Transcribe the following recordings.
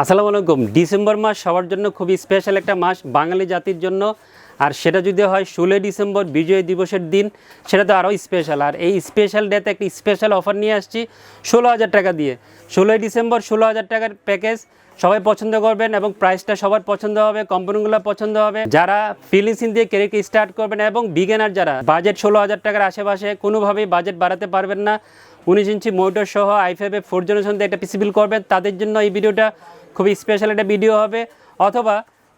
আসসালামু আলাইকুম। ডিসেম্বর মাস সবার জন্য খুবই স্পেশাল একটা মাস বাঙালি জাতির জন্য। আর সেটা যদি হয় 16 ডিসেম্বর বিজয় দিবসের দিন, সেটা তো আরও স্পেশাল। আর এই স্পেশাল ডেতে একটি স্পেশাল অফার নিয়ে আসছি 16,000 টাকা দিয়ে। 16 ডিসেম্বর 16,000 টাকার প্যাকেজ সবাই পছন্দ করবেন এবং প্রাইসটা সবার পছন্দ হবে, কোম্পানিগুলো পছন্দ হবে। যারা ফিলিংসিন দিয়ে কেরিয়ার স্টার্ট করবেন এবং বিগিনার যারা বাজেট 16,000 টাকার আশেপাশে কোনোভাবেই বাজেট বাড়াতে পারবেন না, 19 ইঞ্চি মোটর সহ i5 4th জেনারেশন দিয়ে একটা পিসি বিল করবেন, তাদের জন্য এই ভিডিওটা খুবই স্পেশাল একটা ভিডিও হবে। অথবা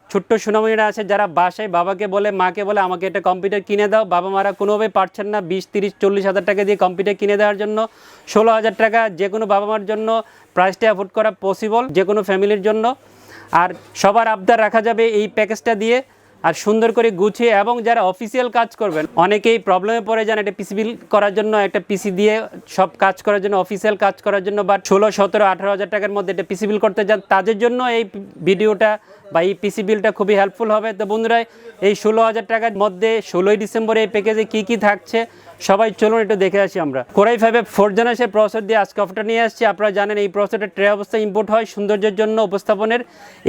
ছোট্ট সুনামীরা আছে যারা বাসায় বাবাকে বলে মাকে বলে আমাকে একটা কম্পিউটার কিনে দাও, বাবা মারা কোনোভাবেই পারছেন না 20, 30, 40 হাজার টাকা দিয়ে কম্পিউটার কিনে দেওয়ার জন্য। 16,000 টাকা যে কোনো বাবা মার জন্য প্রাইসটা অ্যাফোর্ড করা পসিবল যে কোনো ফ্যামিলির জন্য। আর সবার আবদার রাখা যাবে এই প্যাকেজটা দিয়ে, আর সুন্দর করে গুছিয়ে। এবং যারা অফিসিয়াল কাজ করবেন, অনেকেই প্রবলেমে পড়ে যান একটা পিসি বিল করার জন্য, একটা পিসি দিয়ে সব কাজ করার জন্য, অফিসিয়াল কাজ করার জন্য, বা 16, 17, 18,000 টাকার মধ্যে একটা পিসি বিল করতে যান, তাদের জন্য এই ভিডিওটা বা এই পিসি বিলটা খুবই হেল্পফুল হবে। তো বন্ধুরা, এই 16,000 টাকার মধ্যে 16 ডিসেম্বরে এই প্যাকেজে কী থাকছে সবাই চলুন একটু দেখে আসি আমরা। কোরাই 5 4th জেনারেশন প্রসেসর দিয়ে আজকে অফারটা নিয়ে আসছি। আপনারা জানেন এই প্রসেসরটা ট্রে অবস্থায় ইম্পোর্ট হয় সৌন্দর্যের জন্য, উপস্থাপনের।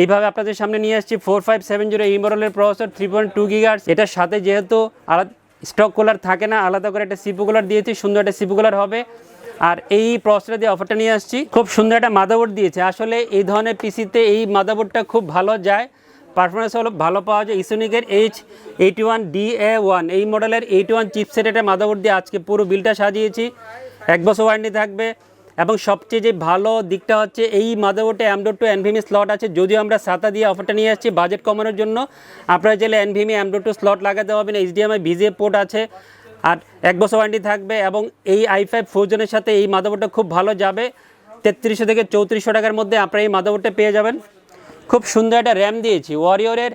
এইভাবে আপনাদের সামনে নিয়ে আসছি 4570 এই মডেলের প্রসেসর 3.2 GHz। এটার সাথে যেহেতু আলাদা স্টক কুলার থাকে না, আলাদা করে একটা সিপি কুলার দিয়েছি, সুন্দর একটা সিপি কুলার হবে। আর এই প্রসেসর দিয়ে অফারটা নিয়ে আসছি। খুব সুন্দর একটা মাদারবোর্ড দিয়েছে। আসলে এই ধরনের পিসিতে এই মাদারবোর্ডটা খুব ভালো যায়, পারফরমেন্স হলো ভালো পাওয়া যায়। ইসোনিকের H81DA1 এই মডেলের 81 চিপসেট একটা মাদারবোর্ড দিয়ে আজকে পুরো বিলটা সাজিয়েছি। 1 বছর ওয়ারেন্টি থাকবে। এবং সবচেয়ে যে ভালো দিকটা হচ্ছে এই মাদারবোর্ডে M.2 NVMe স্লট আছে। যদিও আমরা SATA দিয়ে অফারটা নিয়ে আসছি বাজেট কমানোর জন্য, আপনারা চাইলে NVMe M.2 স্লট লাগাতে পারবেন। HDMI VGA পোর্ট আছে। আর 1 বছর ওয়ারেন্টি থাকবে। এবং এই i5 4th জেনের সাথে এই মাদারবোর্ডটা খুব ভালো যাবে। 3300 থেকে 3400 টাকার মধ্যে আপনারা এই মাদারবোর্ডটা পেয়ে যাবেন। খুব সুন্দর একটা র্যাম দিয়েছি, ওয়ারিয়রের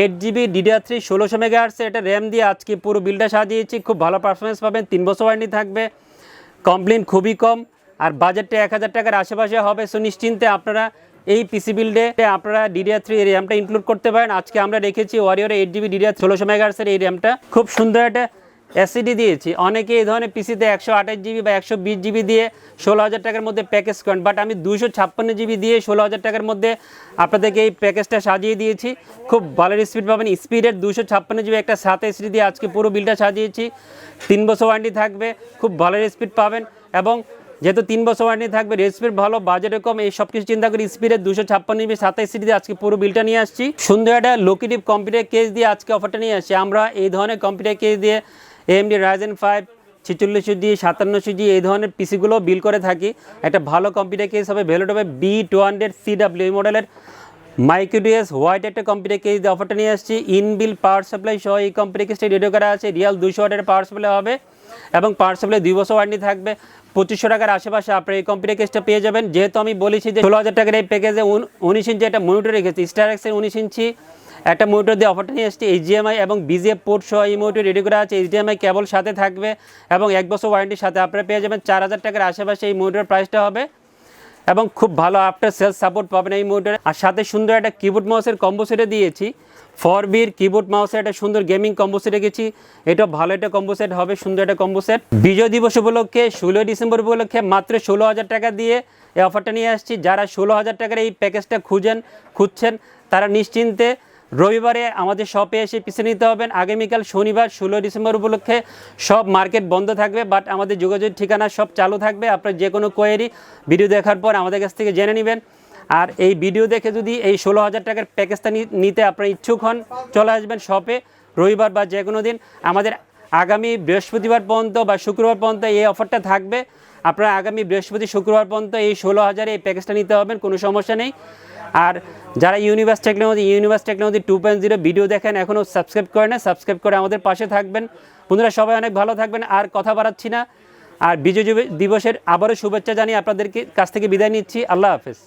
8GB DDR3 1600 MHz এটা র্যাম দিয়ে আজকে পুরো বিলটা সাজিয়েছি। খুব ভালো পারফরমেন্স পাবেন, 3 বছর ওয়ারেন্টি থাকবে, কমপ্লেন খুবই কম। আর বাজেটটা 1000 টাকার আশেপাশে হবে। সো নিশ্চিন্তে আপনারা এই পিসি বিল্ডে আপনারা DDR3 এই র্যামটা ইনক্লুড করতে পারেন। আজকে আমরা রেখেছি ওয়ারিয়রের 8GB DDR 1600 MHz এই র্যামটা। খুব সুন্দর একটা এসএসডি দিয়েছি। অনেকে এই ধরনের পিসিতে 128GB বা 120GB দিয়ে 16,000 টাকার মধ্যে প্যাকেজ করেন, বাট আমি 256GB দিয়ে 16,000 টাকার মধ্যে আপনাদেরকে এই প্যাকেজটা সাজিয়ে দিয়েছি। খুব ভালো স্পিড পাবেন। স্পিডের 256GB একটা 7 এসডি দিয়ে আজকে পুরো বিলটা সাজিয়েছি। 3 বছর ওয়ারেন্টি থাকবে, খুব ভালো স্পিড পাবেন। এবং যেহেতু 3 বছর ওয়ারেন্টি থাকবে, স্পিড ভালো, বাজেট কম, এই সব কিছু চিন্তা করি স্পিডের 256GB 7 এসডি দিয়ে আজকে পুরো বিলটা নিয়ে আসছি। সুন্দর একটা লোকেটিভ কম্পিউটার কেস দিয়ে আজকে অফারটা নিয়ে আসছি। আমরা এই ধরনের কম্পিউটার কেস দিয়ে AMD Ryzen 5 4600G 5700G এই ধরনের পিসিগুলো বিল করে থাকি। একটা ভালো কম্পিউটার কেস হবে, ভ্যালুড হবে B200CW এই মডেলের মাইক্রোডিএস হোয়াইট একটা কম্পিউটার কেস দিয়ে অফারটা নিয়ে আসছি। ইনবিল পাওয়ার সাপ্লাই সহ এই কম্পিউটার কেসটা রেডিও করা আছে। রিয়াল 200 ওয়াটের পাওয়ার সাপ্লাই হবে এবং পাওয়ার সাপ্লাই 2 বছর ওয়ারেন্টি থাকবে। 2500 টাকার আশেপাশে আপনার এই কম্পিউটার কেসটা পেয়ে যাবেন। যেহেতু আমি বলেছি যে 16,000 টাকার এই প্যাকেজে 19 ইঞ্চি একটা মনিটর রেখেছি, স্টারএক্সের 19 ইঞ্চি একটা মনিটর দিয়ে অফারটা নিয়ে আসছি। HDMI এবং VGA পোর্ট সহ এই মনিটর রেডি করা আছে। HDMI কেবল সাথে থাকবে এবং 1 বছর ওয়ারেন্টির সাথে আপনারা পেয়ে যাবেন। 4,000 টাকার আশেপাশে এই মনিটর প্রাইসটা হবে এবং খুব ভালো আফটার সেলস সাপোর্ট পাবেন এই মনিটরে। আর সাথে সুন্দর একটা কিবোর্ড মাউসের কম্বো সেটে দিয়েছি। 4Bর কিবোর্ড মাউসের একটা সুন্দর গেমিং কম্বো সেট রেখেছি। এটা ভালো একটা কম্বো সেট হবে, সুন্দর একটা কম্বো সেট। বিজয় দিবস উপলক্ষে 16 ডিসেম্বর উপলক্ষে মাত্র 16,000 টাকা দিয়ে এই অফারটা নিয়ে আসছি। যারা 16,000 টাকার এই প্যাকেজটা খুঁজছেন তারা নিশ্চিন্তে রবিবারে আমাদের শপে এসে পিছিয়ে নিতে হবেন। আগামীকাল শনিবার 16 ডিসেম্বর উপলক্ষে সব মার্কেট বন্ধ থাকবে, বাট আমাদের যোগাযোগ ঠিকানা সব চালু থাকবে। আপনার যে কোনো কোয়েরি ভিডিও দেখার পর আমাদের কাছ থেকে জেনে নেবেন। আর এই ভিডিও দেখে যদি এই 16,000 টাকার প্যাকেজটা নিতে আপনারা ইচ্ছুক হন, চলে আসবেন শপে রবিবার বা যে কোনো দিন। আমাদের আগামী বৃহস্পতিবার পর্যন্ত বা শুক্রবার পর্যন্ত এই অফারটা থাকবে। আপনারা আগামী বৃহস্পতি শুক্রবার পর্যন্ত এই 16,000 এই প্যাকেজটা নিতে হবেন, কোনো সমস্যা নেই। আর যারা ইউনিভার্স টেকনোলজি 2.0 ভিডিও দেখেন এখনও সাবস্ক্রাইব করে না, সাবস্ক্রাইব করে আমাদের পাশে থাকবেন। বন্ধুরা সবাই অনেক ভালো থাকবেন। আর কথা বাড়াচ্ছি না। আর বিজয় দিবসের আবারও শুভেচ্ছা জানিয়ে আপনাদের কাছ থেকে বিদায় নিচ্ছি। আল্লাহ হাফেজ।